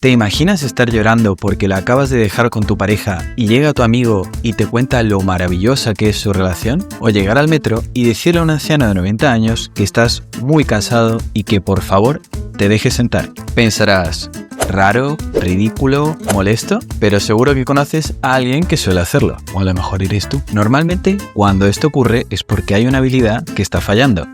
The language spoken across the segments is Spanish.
¿Te imaginas estar llorando porque la acabas de dejar con tu pareja y llega tu amigo y te cuenta lo maravillosa que es su relación? ¿O llegar al metro y decirle a un anciano de 90 años que estás muy cansado y que por favor te dejes sentar? Pensarás, ¿raro, ridículo, molesto? Pero seguro que conoces a alguien que suele hacerlo, o a lo mejor eres tú. Normalmente, cuando esto ocurre es porque hay una habilidad que está fallando,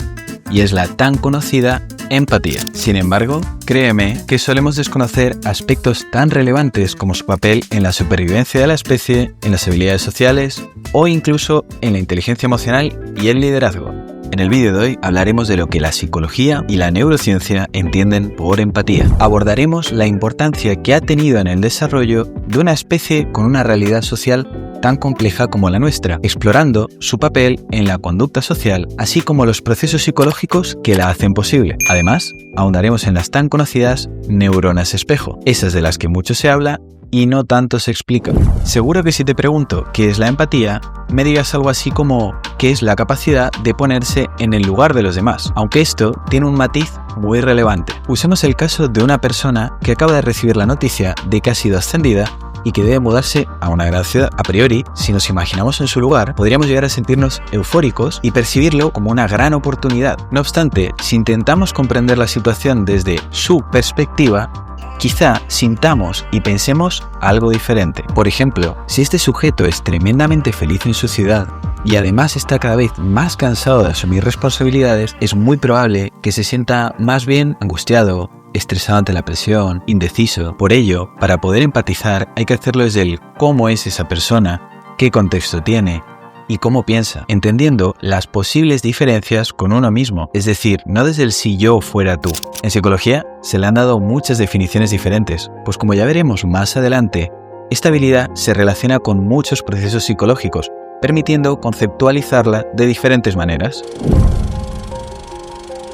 y es la tan conocida empatía. Sin embargo, créeme que solemos desconocer aspectos tan relevantes como su papel en la supervivencia de la especie, en las habilidades sociales o incluso en la inteligencia emocional y el liderazgo. En el vídeo de hoy hablaremos de lo que la psicología y la neurociencia entienden por empatía. Abordaremos la importancia que ha tenido en el desarrollo de una especie con una realidad social tan compleja como la nuestra, explorando su papel en la conducta social, así como los procesos psicológicos que la hacen posible. Además, ahondaremos en las tan conocidas neuronas espejo, esas de las que mucho se habla y no tanto se explica. Seguro que si te pregunto qué es la empatía, me digas algo así como qué es la capacidad de ponerse en el lugar de los demás, aunque esto tiene un matiz muy relevante. Usemos el caso de una persona que acaba de recibir la noticia de que ha sido ascendida y que debe mudarse a una gran ciudad. A priori, si nos imaginamos en su lugar, podríamos llegar a sentirnos eufóricos y percibirlo como una gran oportunidad. No obstante, si intentamos comprender la situación desde su perspectiva, quizá sintamos y pensemos algo diferente. Por ejemplo, si este sujeto es tremendamente feliz en su ciudad y además está cada vez más cansado de asumir responsabilidades, es muy probable que se sienta más bien angustiado, estresado ante la presión, indeciso. Por ello, para poder empatizar hay que hacerlo desde el cómo es esa persona, qué contexto tiene y cómo piensa, entendiendo las posibles diferencias con uno mismo, es decir, no desde el si yo fuera tú. En psicología se le han dado muchas definiciones diferentes, pues como ya veremos más adelante, esta habilidad se relaciona con muchos procesos psicológicos, permitiendo conceptualizarla de diferentes maneras.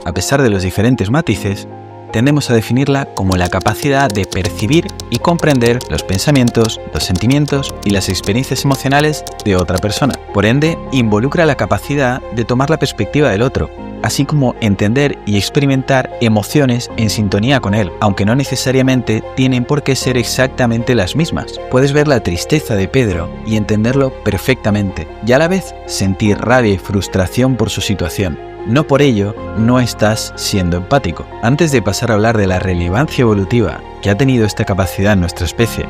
A pesar de los diferentes matices, tendemos a definirla como la capacidad de percibir y comprender los pensamientos, los sentimientos y las experiencias emocionales de otra persona. Por ende, involucra la capacidad de tomar la perspectiva del otro, así como entender y experimentar emociones en sintonía con él, aunque no necesariamente tienen por qué ser exactamente las mismas. Puedes ver la tristeza de Pedro y entenderlo perfectamente, y a la vez sentir rabia y frustración por su situación. No por ello no estás siendo empático. Antes de pasar a hablar de la relevancia evolutiva que ha tenido esta capacidad en nuestra especie,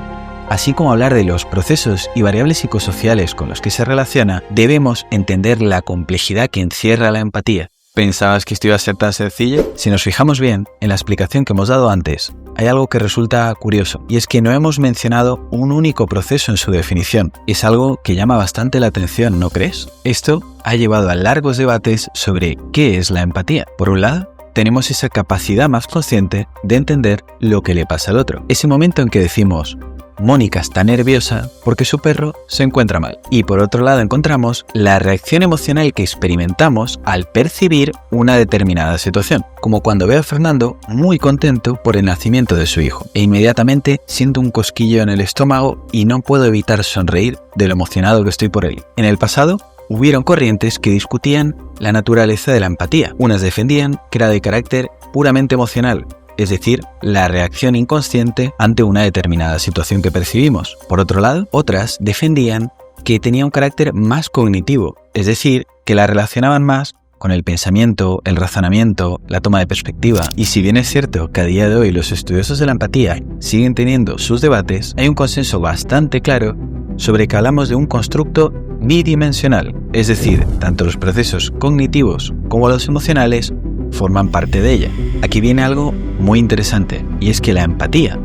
así como hablar de los procesos y variables psicosociales con los que se relaciona, debemos entender la complejidad que encierra la empatía. ¿Pensabas que esto iba a ser tan sencillo? Si nos fijamos bien en la explicación que hemos dado antes, hay algo que resulta curioso, y es que no hemos mencionado un único proceso en su definición. Es algo que llama bastante la atención, ¿no crees? Esto ha llevado a largos debates sobre qué es la empatía. Por un lado, tenemos esa capacidad más consciente de entender lo que le pasa al otro. Ese momento en que decimos, Mónica está nerviosa porque su perro se encuentra mal. Y por otro lado encontramos la reacción emocional que experimentamos al percibir una determinada situación, como cuando veo a Fernando muy contento por el nacimiento de su hijo, e inmediatamente siento un cosquillo en el estómago y no puedo evitar sonreír de lo emocionado que estoy por él. En el pasado, hubieron corrientes que discutían la naturaleza de la empatía. Unas defendían que era de carácter puramente emocional, es decir, la reacción inconsciente ante una determinada situación que percibimos. Por otro lado, otras defendían que tenía un carácter más cognitivo, es decir, que la relacionaban más con el pensamiento, el razonamiento, la toma de perspectiva. Y si bien es cierto que a día de hoy los estudiosos de la empatía siguen teniendo sus debates, hay un consenso bastante claro sobre que hablamos de un constructo bidimensional, es decir, tanto los procesos cognitivos como los emocionales forman parte de ella. Aquí viene algo muy interesante, y es que la empatía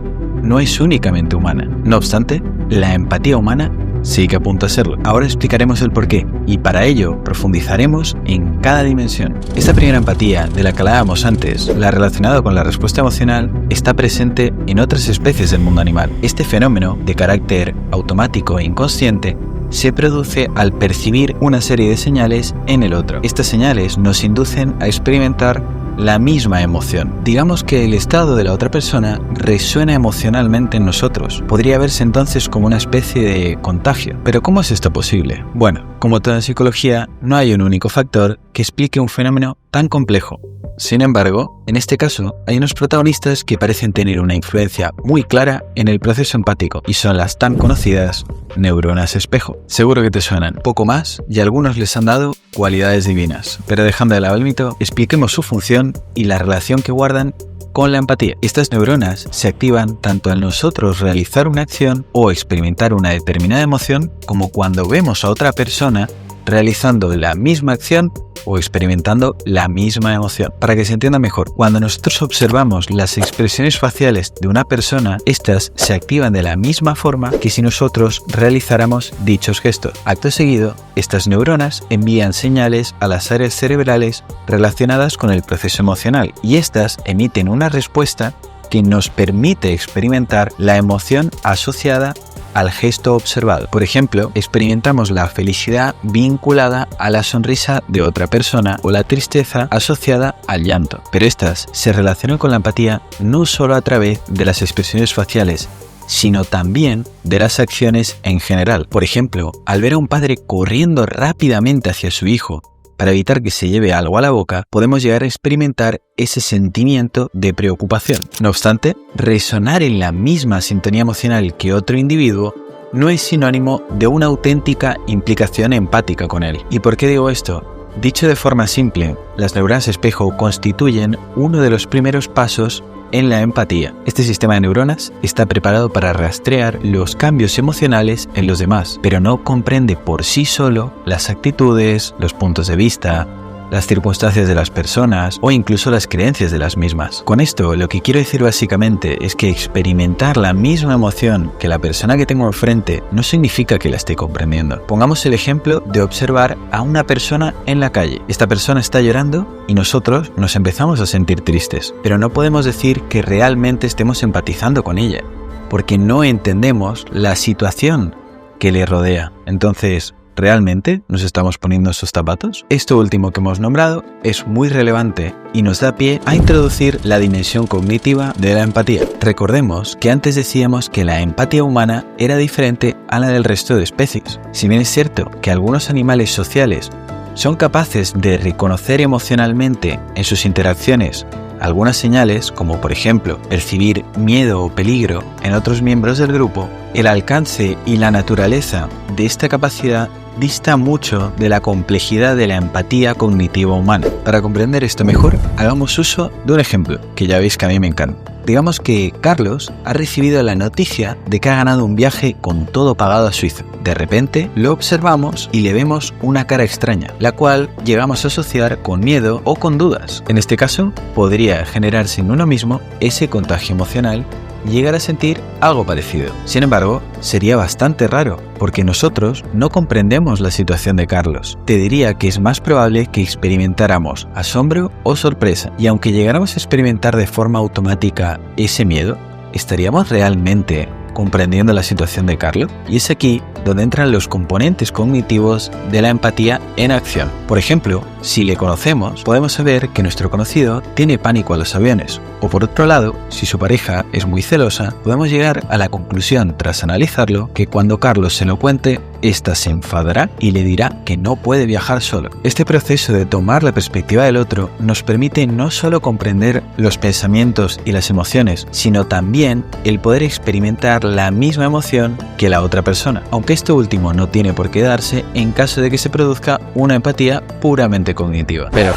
no es únicamente humana. No obstante, la empatía humana sí que apunta a serlo. Ahora explicaremos el porqué, y para ello profundizaremos en cada dimensión. Esta primera empatía, de la que hablábamos antes, la relacionada con la respuesta emocional, está presente en otras especies del mundo animal. Este fenómeno, de carácter automático e inconsciente, se produce al percibir una serie de señales en el otro. Estas señales nos inducen a experimentar la misma emoción. Digamos que el estado de la otra persona resuena emocionalmente en nosotros. Podría verse entonces como una especie de contagio. ¿Pero cómo es esto posible? Bueno, como toda en psicología, no hay un único factor que explique un fenómeno tan complejo. Sin embargo, en este caso, hay unos protagonistas que parecen tener una influencia muy clara en el proceso empático y son las tan conocidas neuronas espejo. Seguro que te suenan poco más y a algunos les han dado cualidades divinas, pero dejando de lado el mito, expliquemos su función y la relación que guardan con la empatía. Estas neuronas se activan tanto al nosotros realizar una acción o experimentar una determinada emoción como cuando vemos a otra persona realizando la misma acción o experimentando la misma emoción. Para que se entienda mejor, cuando nosotros observamos las expresiones faciales de una persona, estas se activan de la misma forma que si nosotros realizáramos dichos gestos. Acto seguido, estas neuronas envían señales a las áreas cerebrales relacionadas con el proceso emocional y estas emiten una respuesta que nos permite experimentar la emoción asociada al gesto observado. Por ejemplo, experimentamos la felicidad vinculada a la sonrisa de otra persona o la tristeza asociada al llanto. Pero estas se relacionan con la empatía no solo a través de las expresiones faciales, sino también de las acciones en general. Por ejemplo, al ver a un padre corriendo rápidamente hacia su hijo para evitar que se lleve algo a la boca, podemos llegar a experimentar ese sentimiento de preocupación. No obstante, resonar en la misma sintonía emocional que otro individuo no es sinónimo de una auténtica implicación empática con él. ¿Y por qué digo esto? Dicho de forma simple, las neuronas espejo constituyen uno de los primeros pasos en la empatía. Este sistema de neuronas está preparado para rastrear los cambios emocionales en los demás, pero no comprende por sí solo las actitudes, los puntos de vista, las circunstancias de las personas o incluso las creencias de las mismas. Con esto, lo que quiero decir básicamente es que experimentar la misma emoción que la persona que tengo enfrente no significa que la esté comprendiendo. Pongamos el ejemplo de observar a una persona en la calle. Esta persona está llorando y nosotros nos empezamos a sentir tristes, pero no podemos decir que realmente estemos empatizando con ella, porque no entendemos la situación que le rodea. Entonces, ¿realmente nos estamos poniendo esos zapatos? Esto último que hemos nombrado es muy relevante y nos da pie a introducir la dimensión cognitiva de la empatía. Recordemos que antes decíamos que la empatía humana era diferente a la del resto de especies. Si bien es cierto que algunos animales sociales son capaces de reconocer emocionalmente en sus interacciones algunas señales, como por ejemplo percibir miedo o peligro en otros miembros del grupo, el alcance y la naturaleza de esta capacidad dista mucho de la complejidad de la empatía cognitiva humana. Para comprender esto mejor, hagamos uso de un ejemplo que ya veis que a mí me encanta. Digamos que Carlos ha recibido la noticia de que ha ganado un viaje con todo pagado a Suiza. De repente lo observamos y le vemos una cara extraña, la cual llegamos a asociar con miedo o con dudas. En este caso, podría generarse en uno mismo ese contagio emocional y llegar a sentir algo parecido. Sin embargo, sería bastante raro, porque nosotros no comprendemos la situación de Carlos. Te diría que es más probable que experimentáramos asombro o sorpresa, y aunque llegáramos a experimentar de forma automática ese miedo, ¿estaríamos realmente comprendiendo la situación de Carlos? Y es aquí donde entran los componentes cognitivos de la empatía en acción. Por ejemplo, si le conocemos, podemos saber que nuestro conocido tiene pánico a los aviones. O por otro lado, si su pareja es muy celosa, podemos llegar a la conclusión, tras analizarlo, que cuando Carlos se lo cuente, ésta se enfadará y le dirá que no puede viajar solo. Este proceso de tomar la perspectiva del otro nos permite no solo comprender los pensamientos y las emociones, sino también el poder experimentar la misma emoción que la otra persona, aunque esto último no tiene por qué darse en caso de que se produzca una empatía puramente cognitiva. Pero,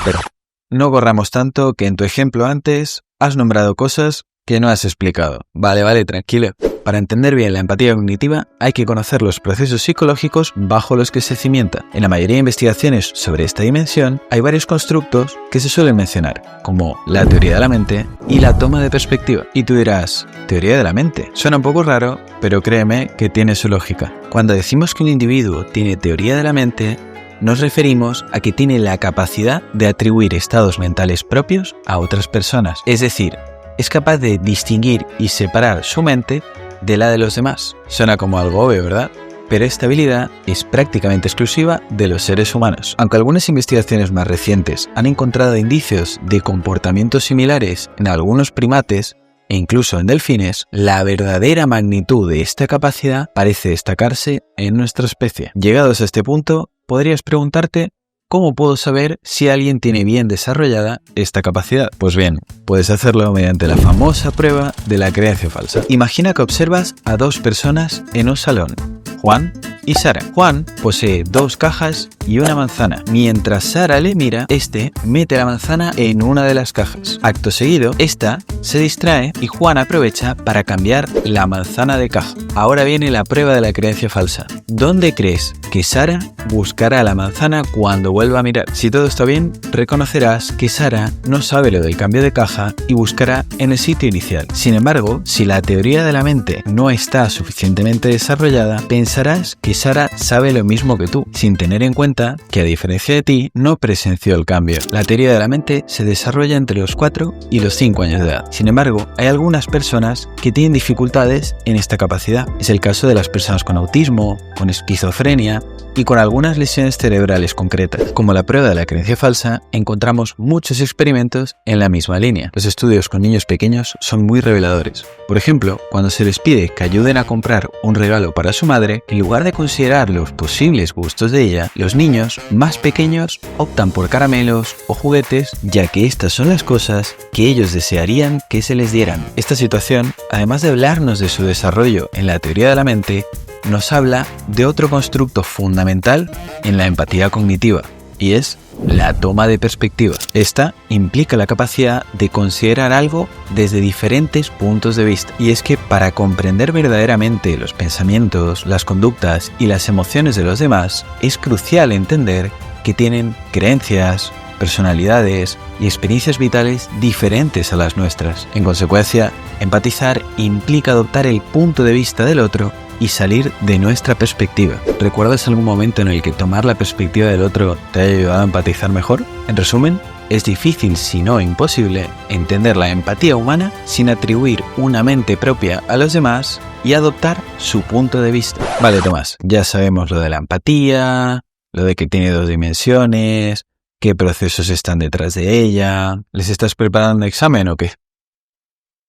no corramos tanto, que en tu ejemplo antes has nombrado cosas que no has explicado. Vale, tranquilo. Para entender bien la empatía cognitiva hay que conocer los procesos psicológicos bajo los que se cimienta. En la mayoría de investigaciones sobre esta dimensión hay varios constructos que se suelen mencionar, como la teoría de la mente y la toma de perspectiva. Y tú dirás, ¿teoría de la mente? Suena un poco raro, pero créeme que tiene su lógica. Cuando decimos que un individuo tiene teoría de la mente, nos referimos a que tiene la capacidad de atribuir estados mentales propios a otras personas. Es decir, es capaz de distinguir y separar su mente de la de los demás. Suena como algo obvio, ¿verdad? Pero esta habilidad es prácticamente exclusiva de los seres humanos. Aunque algunas investigaciones más recientes han encontrado indicios de comportamientos similares en algunos primates e incluso en delfines, la verdadera magnitud de esta capacidad parece destacarse en nuestra especie. Llegados a este punto, podrías preguntarte ¿cómo puedo saber si alguien tiene bien desarrollada esta capacidad? Pues bien, puedes hacerlo mediante la famosa prueba de la creencia falsa. Imagina que observas a dos personas en un salón, Juan y Sara. Juan posee 2 cajas y una manzana. Mientras Sara le mira, este mete la manzana en una de las cajas. Acto seguido, esta se distrae y Juan aprovecha para cambiar la manzana de caja. Ahora viene la prueba de la creencia falsa. ¿Dónde crees que Sara buscará la manzana cuando vuelva a mirar? Si todo está bien, reconocerás que Sara no sabe lo del cambio de caja y buscará en el sitio inicial. Sin embargo, si la teoría de la mente no está suficientemente desarrollada, pensarás que Sara sabe lo mismo que tú, sin tener en cuenta que, a diferencia de ti, no presenció el cambio. La teoría de la mente se desarrolla entre los 4 y los 5 años de edad. Sin embargo, hay algunas personas que tienen dificultades en esta capacidad. Es el caso de las personas con autismo, con esquizofrenia y con algunas lesiones cerebrales concretas. Como la prueba de la creencia falsa, encontramos muchos experimentos en la misma línea. Los estudios con niños pequeños son muy reveladores. Por ejemplo, cuando se les pide que ayuden a comprar un regalo para su madre, en lugar de considerar los posibles gustos de ella, los niños más pequeños optan por caramelos o juguetes, ya que estas son las cosas que ellos desearían que se les dieran. Esta situación, además de hablarnos de su desarrollo en la teoría de la mente, nos habla de otro constructo fundamental en la empatía cognitiva, y es la toma de perspectiva. Esta implica la capacidad de considerar algo desde diferentes puntos de vista. Y es que para comprender verdaderamente los pensamientos, las conductas y las emociones de los demás, es crucial entender que tienen creencias, personalidades y experiencias vitales diferentes a las nuestras. En consecuencia, empatizar implica adoptar el punto de vista del otro y salir de nuestra perspectiva. ¿Recuerdas algún momento en el que tomar la perspectiva del otro te haya ayudado a empatizar mejor? En resumen, es difícil, si no imposible, entender la empatía humana sin atribuir una mente propia a los demás y adoptar su punto de vista. Vale, Tomás, ya sabemos lo de la empatía, lo de que tiene 2 dimensiones, qué procesos están detrás de ella. ¿Les estás preparando un examen o qué?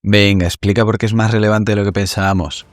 Venga, explica por qué es más relevante de lo que pensábamos.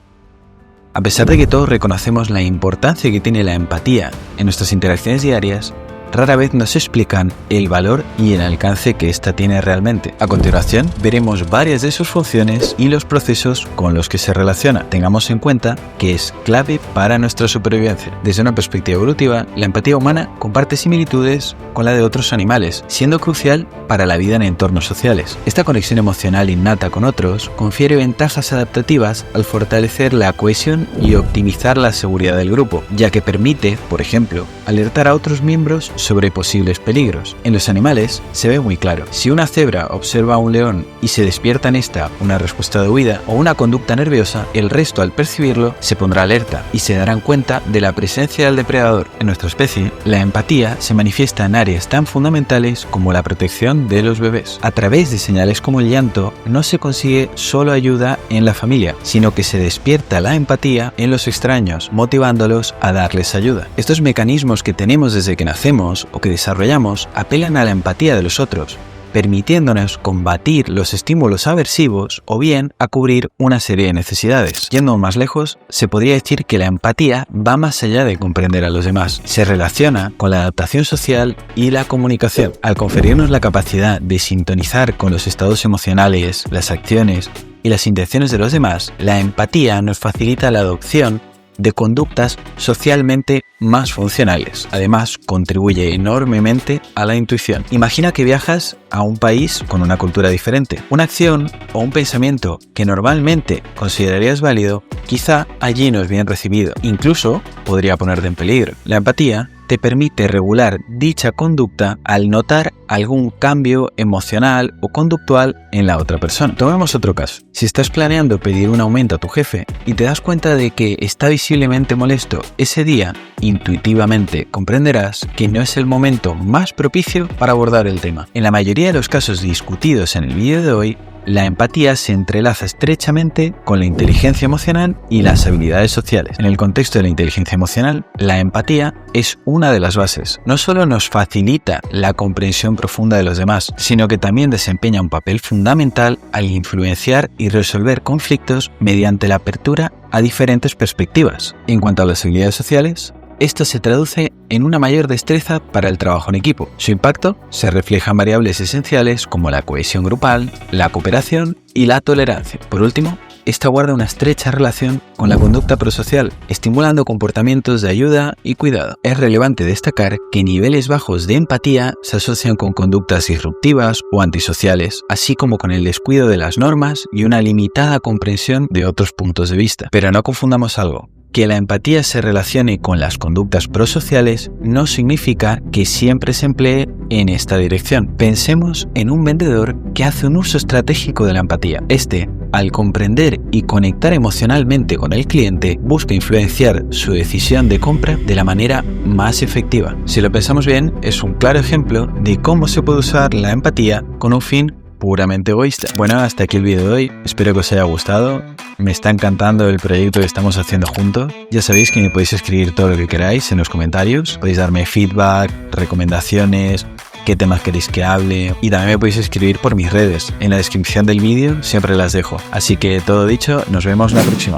A pesar de que todos reconocemos la importancia que tiene la empatía en nuestras interacciones diarias, rara vez nos explican el valor y el alcance que ésta tiene realmente. A continuación, veremos varias de sus funciones y los procesos con los que se relaciona. Tengamos en cuenta que es clave para nuestra supervivencia. Desde una perspectiva evolutiva, la empatía humana comparte similitudes con la de otros animales, siendo crucial para la vida en entornos sociales. Esta conexión emocional innata con otros confiere ventajas adaptativas al fortalecer la cohesión y optimizar la seguridad del grupo, ya que permite, por ejemplo, alertar a otros miembros sobre posibles peligros. En los animales se ve muy claro. Si una cebra observa a un león y se despierta en esta una respuesta de huida o una conducta nerviosa, el resto, al percibirlo, se pondrá alerta y se darán cuenta de la presencia del depredador. En nuestra especie, la empatía se manifiesta en áreas tan fundamentales como la protección de los bebés. A través de señales como el llanto, no se consigue solo ayuda en la familia, sino que se despierta la empatía en los extraños, motivándolos a darles ayuda. Estos mecanismos que tenemos desde que nacemos o que desarrollamos apelan a la empatía de los otros, permitiéndonos combatir los estímulos aversivos o bien a cubrir una serie de necesidades. Yendo más lejos, se podría decir que la empatía va más allá de comprender a los demás. Se relaciona con la adaptación social y la comunicación. Al conferirnos la capacidad de sintonizar con los estados emocionales, las acciones y las intenciones de los demás, la empatía nos facilita la adopción de conductas socialmente más funcionales. Además, contribuye enormemente a la intuición. Imagina que viajas a un país con una cultura diferente. Una acción o un pensamiento que normalmente considerarías válido, quizá allí no es bien recibido. Incluso podría ponerte en peligro. La empatía te permite regular dicha conducta al notar algún cambio emocional o conductual en la otra persona. Tomemos otro caso. Si estás planeando pedir un aumento a tu jefe y te das cuenta de que está visiblemente molesto ese día, intuitivamente comprenderás que no es el momento más propicio para abordar el tema. En la mayoría de los casos discutidos en el vídeo de hoy, la empatía se entrelaza estrechamente con la inteligencia emocional y las habilidades sociales. En el contexto de la inteligencia emocional, la empatía es una de las bases. No solo nos facilita la comprensión profunda de los demás, sino que también desempeña un papel fundamental al influenciar y resolver conflictos mediante la apertura a diferentes perspectivas. En cuanto a las habilidades sociales, esto se traduce en una mayor destreza para el trabajo en equipo. Su impacto se refleja en variables esenciales como la cohesión grupal, la cooperación y la tolerancia. Por último, esta guarda una estrecha relación con la conducta prosocial, estimulando comportamientos de ayuda y cuidado. Es relevante destacar que niveles bajos de empatía se asocian con conductas disruptivas o antisociales, así como con el descuido de las normas y una limitada comprensión de otros puntos de vista. Pero no confundamos algo. Que la empatía se relacione con las conductas prosociales no significa que siempre se emplee en esta dirección. Pensemos en un vendedor que hace un uso estratégico de la empatía. Al comprender y conectar emocionalmente con el cliente, busca influenciar su decisión de compra de la manera más efectiva. Si lo pensamos bien, es un claro ejemplo de cómo se puede usar la empatía con un fin puramente egoísta. Bueno, hasta aquí el vídeo de hoy. Espero que os haya gustado. Me está encantando el proyecto que estamos haciendo juntos. Ya sabéis que me podéis escribir todo lo que queráis en los comentarios. Podéis darme feedback, recomendaciones, qué temas queréis que hable, y también me podéis escribir por mis redes. En la descripción del vídeo siempre las dejo. Así que todo dicho, nos vemos la próxima.